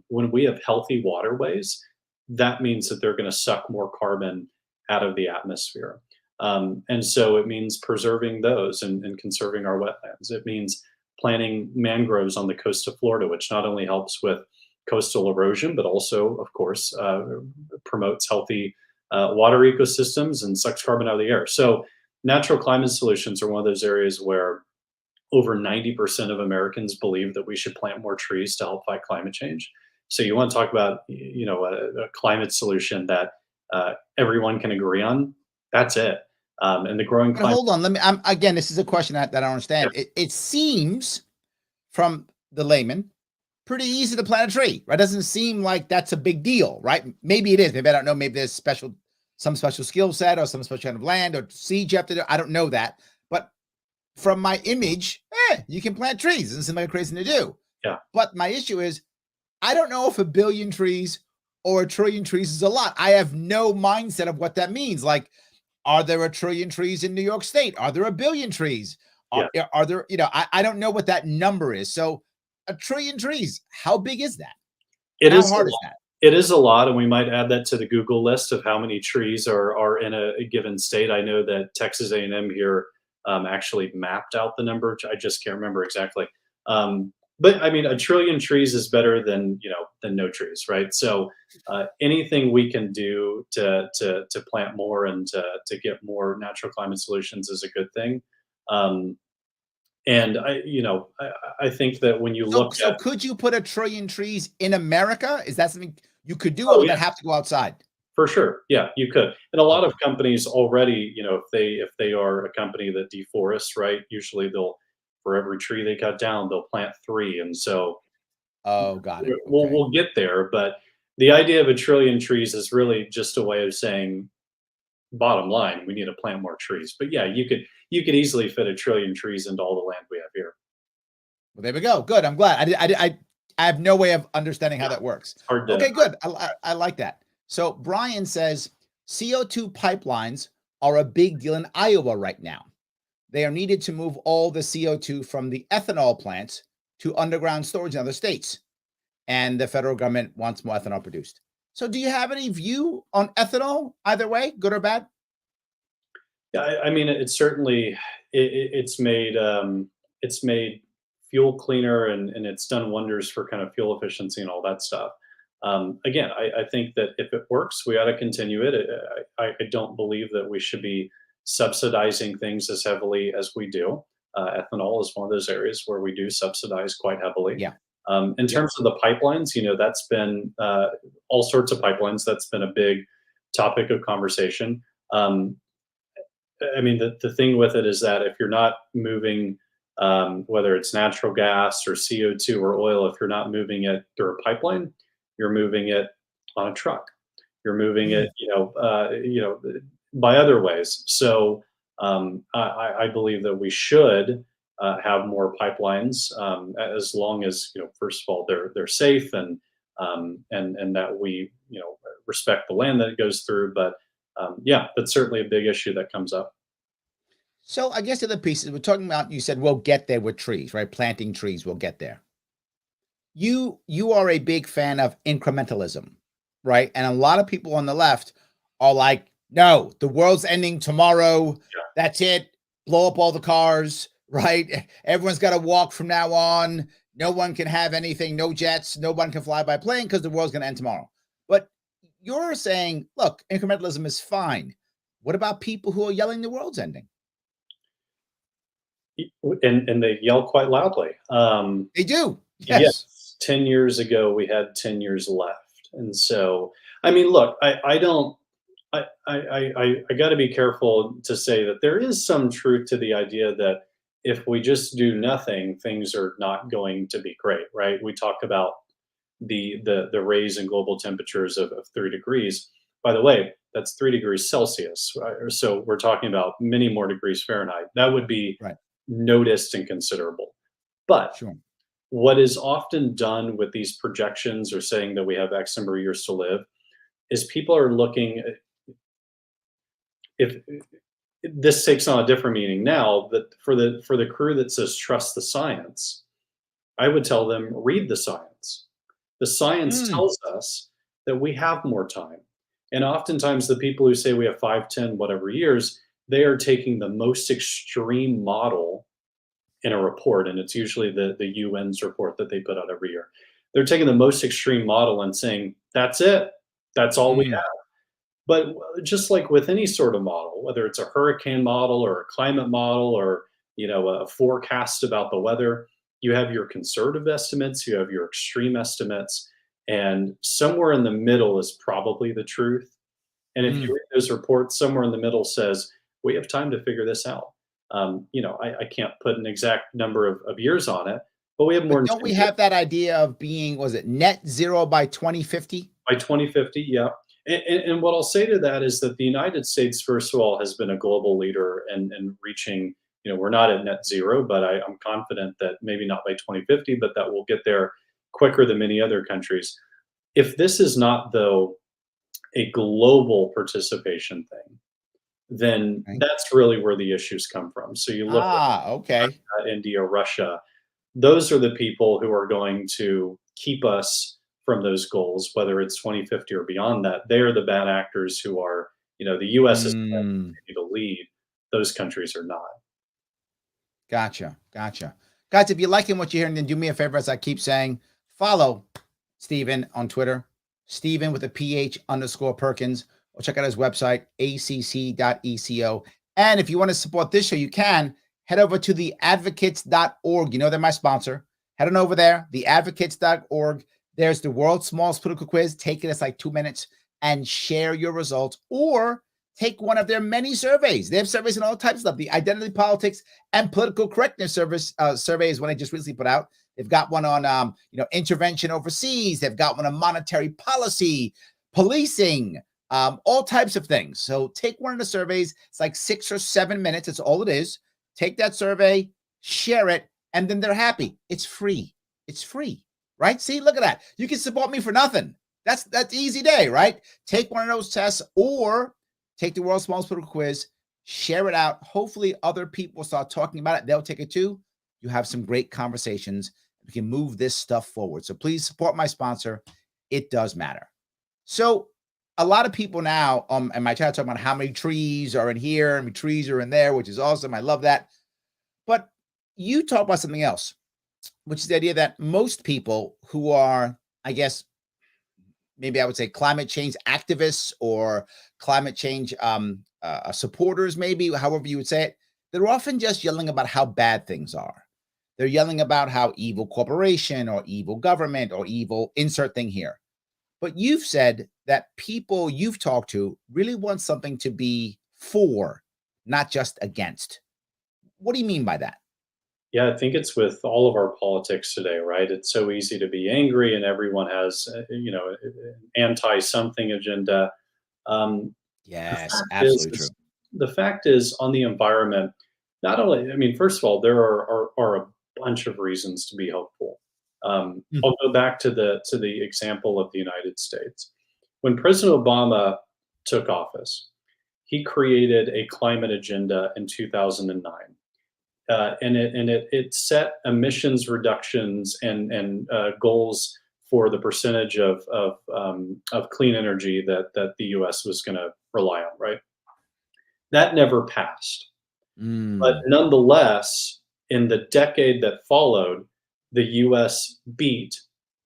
When we have healthy waterways, that means that they're going to suck more carbon out of the atmosphere. And so it means preserving those and conserving our wetlands. It means planting mangroves on the coast of Florida, which not only helps with coastal erosion, but also, of course, promotes healthy water ecosystems and sucks carbon out of the air. So natural climate solutions are one of those areas where over 90% of Americans believe that we should plant more trees to help fight climate change. So you want to talk about, a climate solution that everyone can agree on. That's it. And the growing But climate. hold on, let me. Again, this is a question that I don't Yeah, understand. It seems from the layman pretty easy to plant a tree, right? Doesn't seem like that's a big deal, right? Maybe it is. Maybe I don't know. Maybe there's some special skill set or some special kind of land or seed you have to do. I don't know that. But from my image, you can plant trees. Doesn't seem like a crazy thing to do. yeah. But my issue is, I don't know if 1 billion trees or 1 trillion trees is a lot. I have no mindset of what that means. Like, are there 1 trillion trees in New York State? Are there 1 billion trees? Yeah. Are there, I don't know what that number is. So 1 trillion trees, how big is that? It And how is a hard is lot. that? It is a lot, and we might add that to the Google list of how many trees are in a given state. I know that Texas A&M here actually mapped out the number. I just can't remember exactly. But I mean, 1 trillion trees is better than no trees, right? So anything we can do to plant more and to get more natural climate solutions is a good thing. Um, and I think that when you So, look so at. could you put 1 trillion trees in America? Is that something you could do, or Oh would yeah. that have to go outside? For sure. Yeah, you could. And a lot of Okay. companies already, if they are a company that deforests, right, usually they'll, for every tree they cut down, they'll plant three. And so Oh, got it. we'll Okay. we'll get there. But the idea of 1 trillion trees is really just a way of saying, bottom line, we need to plant more trees. But yeah, you could easily fit 1 trillion trees into all the land we have here. Well, there we go. Good. I'm glad. I have no way of understanding how Yeah, that works. it's hard to. Okay, good. I like that. So Brian says CO2 pipelines are a big deal in Iowa right now. They are needed to move all the CO2 from the ethanol plants to underground storage in other states. And the federal government wants more ethanol produced. So do you have any view on ethanol either way, good or bad? Yeah, I mean, it's certainly it's made fuel cleaner, and it's done wonders for kind of fuel efficiency and all that stuff. Again, I think that if it works, we ought to continue it. I don't believe that we should be subsidizing things as heavily as we do. Ethanol is one of those areas where we do subsidize quite heavily. Yeah. In Yep. terms of the pipelines, that's been all sorts of pipelines. That's been a big topic of conversation. I mean, the thing with it is that if you're not moving whether it's natural gas or CO2 or oil. If you're not moving it through a pipeline, you're moving it on a truck. You're moving it, Mm. by other ways. So I believe that we should have more pipelines, as long as, first of all, they're safe, and that we, respect the land that it goes through. But yeah, that's certainly a big issue that comes up. So I guess the other pieces we're talking about, you said we'll get there with trees, right? Planting trees, we'll get there. You are a big fan of incrementalism, right? And a lot of people on the left are like, no, the world's ending tomorrow. That's it. Blow up all the cars, right? Everyone's got to walk from now on. No one can have anything, no jets, no one can fly by plane because the world's going to end tomorrow. But you're saying, look, incrementalism is fine. What about people who are yelling the world's ending? And they yell quite loudly. They do. Yes. Yes, 10 years ago, we had 10 years left. And so, I mean, look, I don't, I got to be careful to say that there is some truth to the idea that if we just do nothing, things are not going to be great, right? We talk about the raise in global temperatures of 3 degrees. By the way, that's 3 degrees Celsius. Right? So we're talking about many more degrees Fahrenheit. That would be Right. noticed and considerable. But Sure. what is often done with these projections or saying that we have X number of years to live is people are looking if this takes on a different meaning now, that for the crew that says trust the science, I would tell them read the science. The science Mm. tells us that we have more time. And oftentimes the people who say we have 5, 10, whatever years, they are taking the most extreme model in a report, and it's usually the UN's report that they put out every year. They're taking the most extreme model and saying, that's it. That's all we Mm. have. But just like with any sort of model, whether it's a hurricane model or a climate model or a forecast about the weather, you have your conservative estimates, you have your extreme estimates, and somewhere in the middle is probably the truth. And if you Mm. read those reports, somewhere in the middle says we have time to figure this out. I can't put an exact number of years on it, but we have more But than don't 10 we years. have that idea of being, was it net zero by 2050? By 2050, yeah. And what I'll say to that is that the United States, first of all, has been a global leader and reaching, we're not at net zero, but I'm confident that maybe not by 2050, but that we'll get there quicker than many other countries. If this is not, though, a global participation thing, then Right. that's really where the issues come from. So you look Okay. at India, Russia, those are the people who are going to keep us from those goals, whether it's 2050 or beyond that. They are the bad actors who are, the US is going to Mm. continue to lead. Those countries are not. Gotcha. Gotcha. Guys, if you're liking what you're hearing, then do me a favor, as I keep saying, follow Stephen on Twitter, Stephen with a PH _ Perkins, or check out his website, acc.eco. And if you want to support this show, you can head over to theadvocates.org. You know, they're my sponsor. Head on over there, theadvocates.org. There's the world's smallest political quiz. Take it, it's like 2 minutes, and share your results, or take one of their many surveys. They have surveys on all types of stuff. The identity politics and political correctness survey is one I just recently put out. They've got one on intervention overseas. They've got one on monetary policy, policing, all types of things. So take one of the surveys. It's like 6 or 7 minutes. It's all it is. Take that survey, share it, and then they're happy. It's free. It's free, right? See, look at that. You can support me for nothing. That's easy day, right? Take one of those tests, or take the world's smallest political quiz, share it out. Hopefully other people start talking about it. They'll take it too. You have some great conversations. We can move this stuff forward. So please support my sponsor. It does matter. So a lot of people now, in my chat, talking about how many trees are in here, how many trees are in there, which is awesome. I love that. But you talk about something else, which is the idea that most people who are, I guess, maybe I would say climate change activists or climate change supporters, maybe, however you would say it, they're often just yelling about how bad things are. They're yelling about how evil corporation or evil government or evil insert thing here. But you've said that people you've talked to really want something to be for, not just against. What do you mean by that? Yeah, I think it's with all of our politics today, right? It's so easy to be angry, and everyone has, an anti-something agenda. Um, the Yes, fact is, absolutely true. the fact is on the environment. Not only, I mean, first of all, there are a bunch of reasons to be hopeful. Mhm. I'll go back to the example of the United States. When President Obama took office, he created a climate agenda in 2009, and it set emissions reductions and goals for the percentage of clean energy that the U.S. was going to rely on. Right, that never passed, but Mm. nonetheless, in the decade that followed, the U.S. beat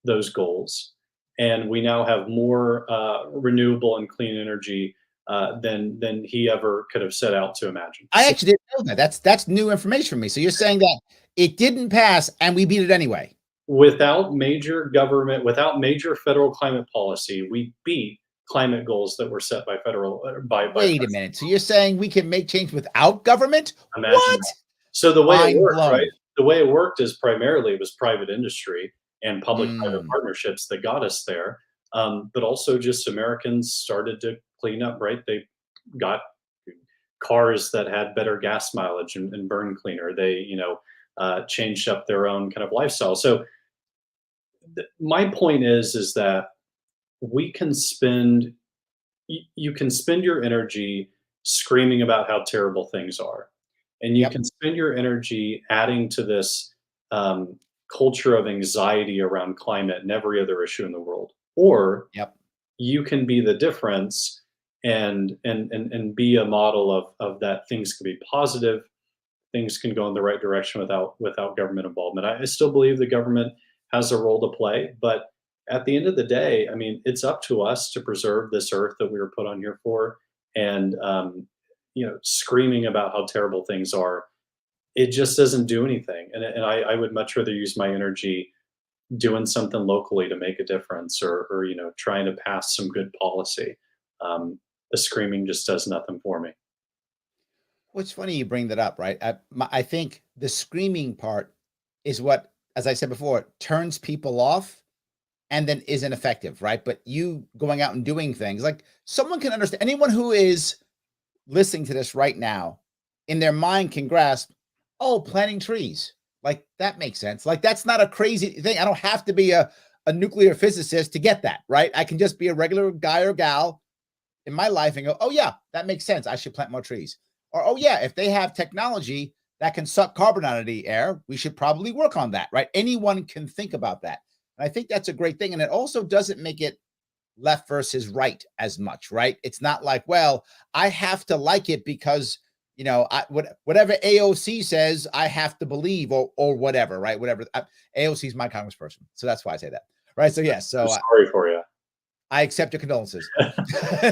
those goals, and we now have more renewable and clean energy than he ever could have set out to imagine. I actually didn't know that. That's new information for me. So you're saying that it didn't pass and we beat it anyway. Without major government, without major federal climate policy, we beat climate goals that were set by federal by Wait a minute. So you're saying we can make change without government? imagine What? that. So the way it Mind worked, right? blown. The way it worked is primarily it was private industry and public-private Mm. partnerships that got us there. But also just Americans started to clean up, right? They got cars that had better gas mileage and burn cleaner. They, changed up their own kind of lifestyle. So my point is that we can spend you can spend your energy screaming about how terrible things are, and you Yep. can spend your energy adding to this culture of anxiety around climate and every other issue in the world, or Yep. you can be the difference and be a model of that things can be positive, things can go in the right direction without government involvement. I still believe the government has a role to play, but at the end of the day, I mean, it's up to us to preserve this earth that we were put on here for. And screaming about how terrible things are, it just doesn't do anything. And I would much rather use my energy doing something locally to make a difference, or trying to pass some good policy. The screaming just does nothing for me. Well, it's funny you bring that up, right? I think the screaming part is what, as I said before, turns people off and then isn't effective, right? But you going out and doing things like someone can understand, anyone who is listening to this right now in their mind can grasp, oh, planting trees. Like that makes sense. Like that's not a crazy thing. I don't have to be a nuclear physicist to get that, right? I can just be a regular guy or gal in my life and go, oh, yeah, that makes sense. I should plant more trees. Or, oh, yeah, if they have technology that can suck carbon out of the air, we should probably work on that, right? Anyone can think about that. And I think that's a great thing. And it also doesn't make it left versus right as much, right? It's not like, well, I have to like it because, whatever AOC says, I have to believe or whatever, right? Whatever. AOC is my congressperson. So that's why I say that. Right. So, yes. I'm So sorry for you. I accept your condolences.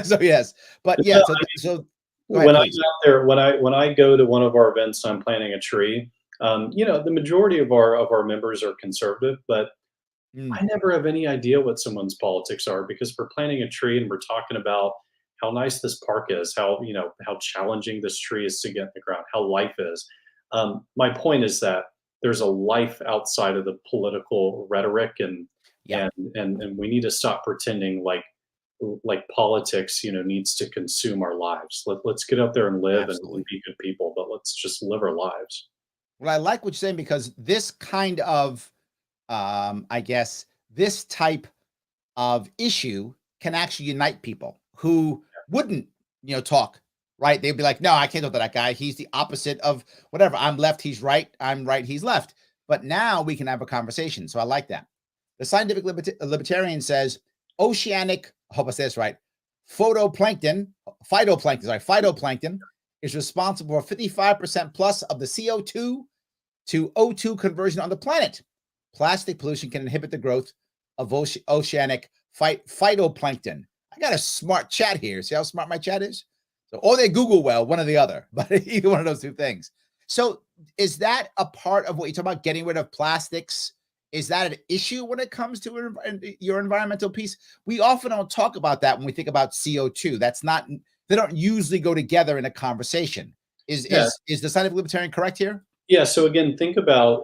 So yes, but yeah. No, So go ahead, when I'm please. out there, when I go to one of our events, and I'm planting a tree. The majority of our members are conservative, but Mm, I never have any idea what someone's politics are because we're planting a tree and we're talking about how nice this park is, how challenging this tree is to get in the ground, how life is. My point is that there's a life outside of the political rhetoric, and yeah, and and we need to stop pretending like politics needs to consume our lives. Let's get up there and live and absolutely. be good people, but let's just live our lives. Well, I like what you're saying because this kind of, I guess, this type of issue can actually unite people who wouldn't, talk, right? They'd be like, no, I can't talk to that guy. He's the opposite of whatever. I'm left, he's right. I'm right, he's left. But now we can have a conversation. So I like that. The scientific libertarian says oceanic, I hope I say this right, phytoplankton is responsible for 55% plus of the CO2 to O2 conversion on the planet. Plastic pollution can inhibit the growth of oceanic phytoplankton. I got a smart chat here. See how smart my chat is? So, or they Google well, one or the other, but either one of those two things. So, is that a part of what you talk about, getting rid of plastics? Is that an issue when it comes to your environmental piece? We often don't talk about that when we think about CO2. That's not, they don't usually go together in a conversation. Is Yeah, is the scientific libertarian correct here? Yeah, so again, think about,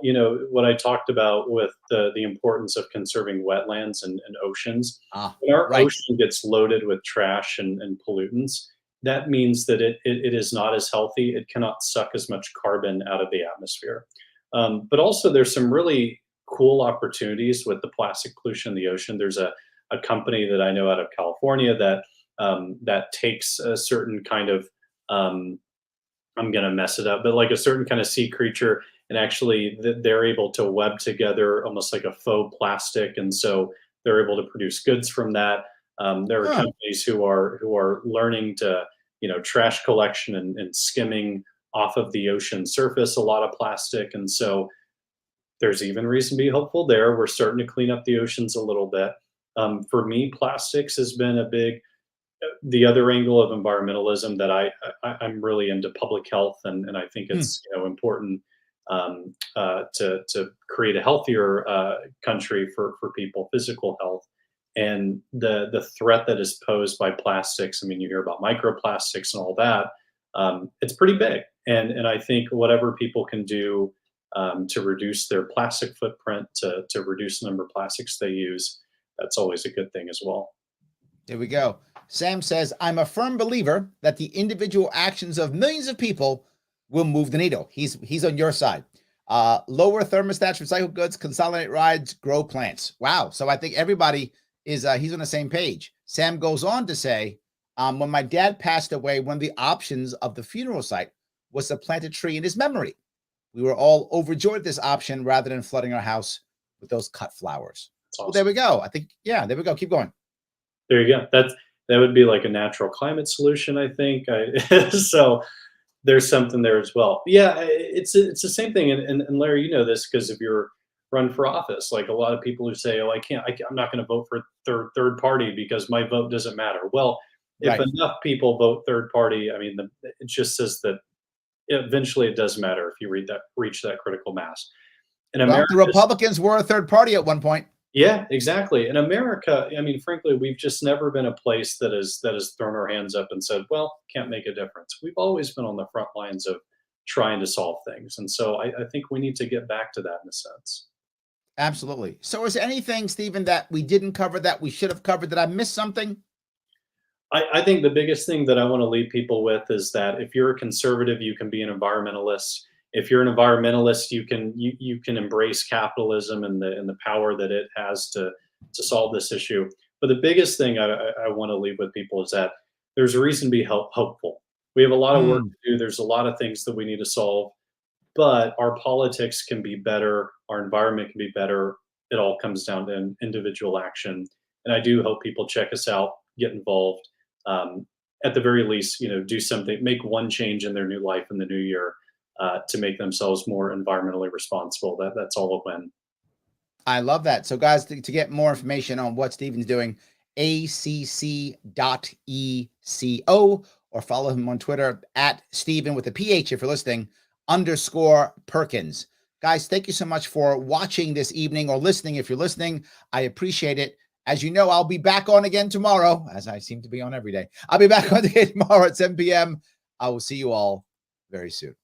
what I talked about with the importance of conserving wetlands and oceans. Ah, When our right. ocean gets loaded with trash and pollutants, that means that it is not as healthy. It cannot suck as much carbon out of the atmosphere. But also, there's some really cool opportunities with the plastic pollution in the ocean. There's a company that I know out of California that takes a certain kind of um, I'm gonna mess it up, but like a certain kind of sea creature, and actually they're able to web together almost like a faux plastic, and so they're able to produce goods from that. There are Huh. companies who are learning to, trash collection and skimming off of the ocean surface a lot of plastic, and so there's even reason to be hopeful there. We're starting to clean up the oceans a little bit. For me, plastics has been a big the other angle of environmentalism that I'm really into public health, and I think Hmm. it's important to create a healthier country for people, physical health, and the threat that is posed by plastics. I mean, you hear about microplastics and all that. It's pretty big, and I think whatever people can do to reduce their plastic footprint, to reduce the number of plastics they use, that's always a good thing as well. There we go. Sam says, I'm a firm believer that the individual actions of millions of people will move the needle. He's on your side. Lower thermostats, recycle goods, consolidate rides, grow plants. Wow. So I think everybody is he's on the same page. Sam goes on to say, when my dad passed away, one of the options of the funeral site was to plant a tree in his memory. We were all overjoyed at this option rather than flooding our house with those cut flowers. It's Well, there awesome. we go. I think, yeah, there we go. Keep going. There you go. That would be like a natural climate solution, I think. So there's something there as well. Yeah, it's the same thing. And Larry, you know this because if you're run for office, like a lot of people who say, "Oh, I'm not going to vote for third party because my vote doesn't matter." Well, if Right. enough people vote third party, I mean, it just says that eventually it does matter if you reach that critical mass. In Well, America, the Republicans were a third party at one point. yeah, exactly. In America, I mean, frankly, we've just never been a place that has thrown our hands up and said, "Well, can't make a difference." We've always been on the front lines of trying to solve things, and so I think we need to get back to that in a sense. Absolutely. So, is there anything, Stephen, that we didn't cover that we should have covered? That I missed something? I think the biggest thing that I want to leave people with is that if you're a conservative, you can be an environmentalist. If you're an environmentalist, you can embrace capitalism and the power that it has to solve this issue. But the biggest thing I want to leave with people is that there's a reason to be hopeful. We have a lot of work Mm, to do. There's a lot of things that we need to solve, but our politics can be better. Our environment can be better. It all comes down to individual action. And I do hope people check us out, get involved. Um, at the very least, do something, make one change in their new life in the new year to make themselves more environmentally responsible. That's all a win. I love that. So, guys, to get more information on what Stephen's doing, acc.eco, or follow him on Twitter at Stephen with a PH if you're listening, underscore Perkins. Guys, thank you so much for watching this evening or listening if you're listening. I appreciate it. As you know, I'll be back on again tomorrow, as I seem to be on every day. I'll be back on again tomorrow at 7 p.m. I will see you all very soon.